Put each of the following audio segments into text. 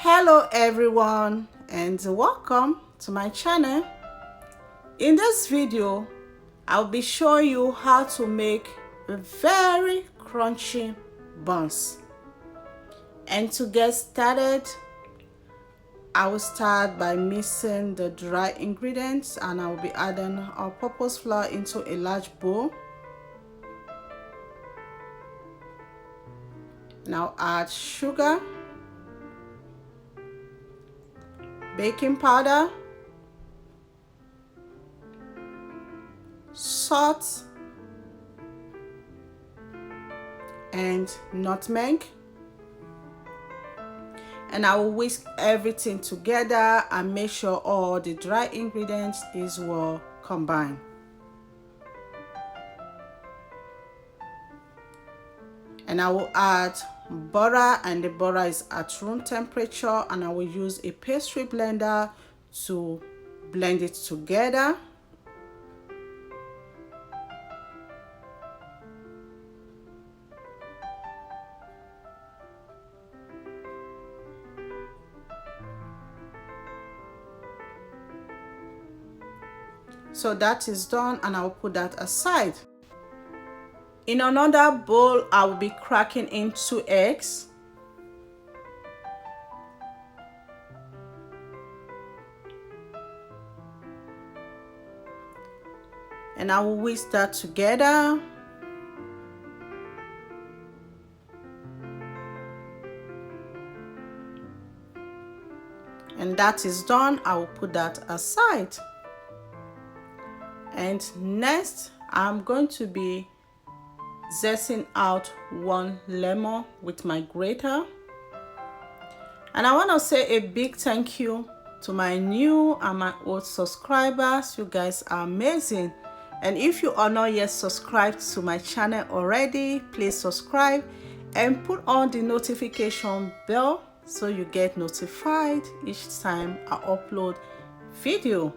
Hello everyone and welcome to my channel. In this video I'll be showing you how to make a very crunchy buns. And to get started, I will start by mixing the dry ingredients, and I will be adding all-purpose flour into a large bowl. Now add sugar, baking powder, salt, and nutmeg. And I will whisk everything together and make sure all the dry ingredients is well combined. And I will add butter, and the butter is at room temperature, and I will use a pastry blender to blend it together. So that is done, and I'll put that aside. In another bowl, I will be cracking in 2 eggs. And I will whisk that together. And that is done. I will put that aside. And next, I'm going to be zesting out 1 lemon with my grater. And I want to say a big thank you to my new and my old subscribers. You guys are amazing. And if you are not yet subscribed to my channel already, please subscribe and put on the notification bell so you get notified each time I upload video.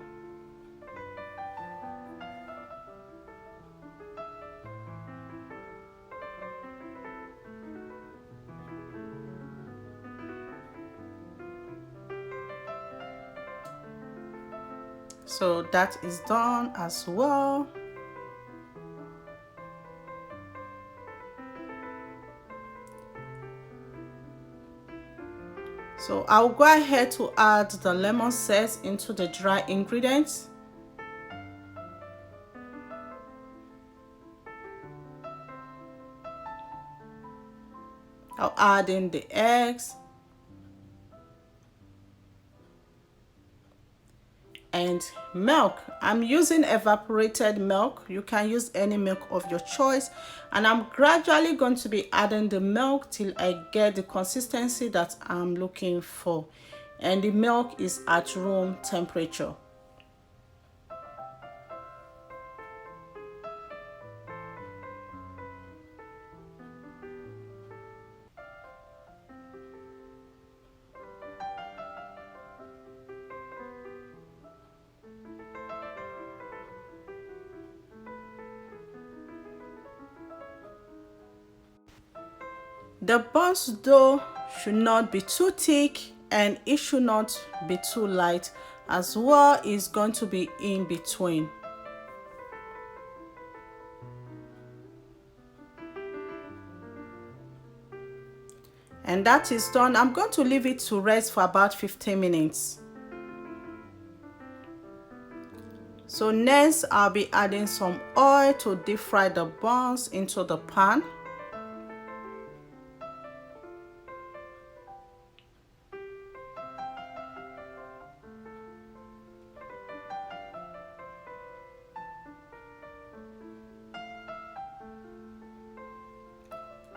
So that is done as well. So I'll go ahead to add the lemon zest into the dry ingredients. I'll add in the eggs and milk. I'm using evaporated milk. You can use any milk of your choice, and I'm gradually going to be adding the milk till I get the consistency that I'm looking for, and the milk is at room temperature. The buns dough should not be too thick, and it should not be too light as well. It's going to be in between. And that is done. I'm going to leave it to rest for about 15 minutes. So next, I'll be adding some oil to deep fry the buns into the pan.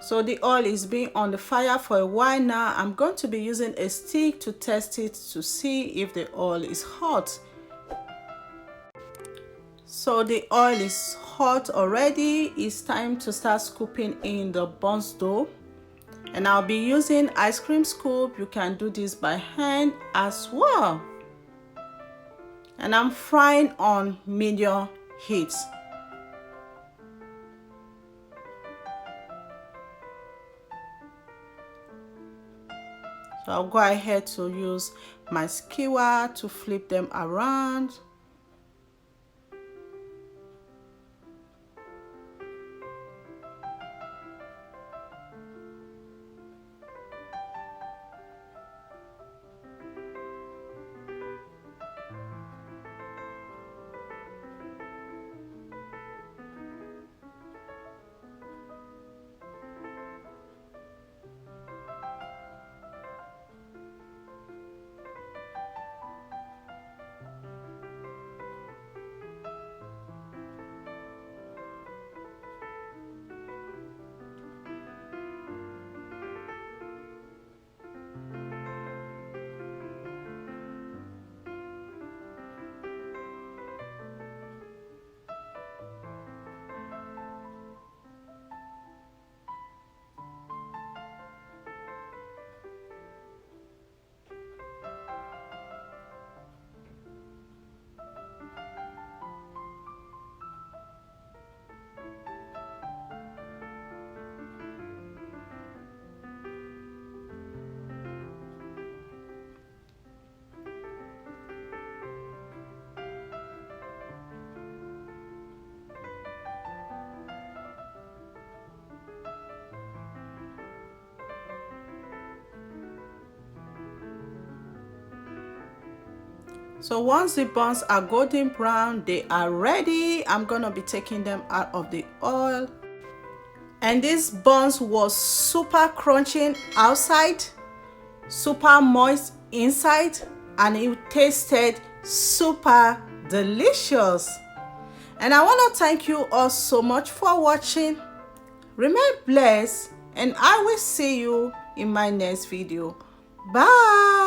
So the oil is being on the fire for a while now. I'm going to be using a stick to test it to see if the oil is hot. So the oil is hot already. It's time to start scooping in the buns dough. And I'll be using ice cream scoop. You can do this by hand as well. And I'm frying on medium heat. So I'll go ahead to use my skewer to flip them around. So once the buns are golden brown, they are ready. I'm gonna be taking them out of the oil. And this buns was super crunchy outside, super moist inside, and it tasted super delicious. And I want to thank you all so much for watching. Remain blessed, and I will see you in my next video. Bye.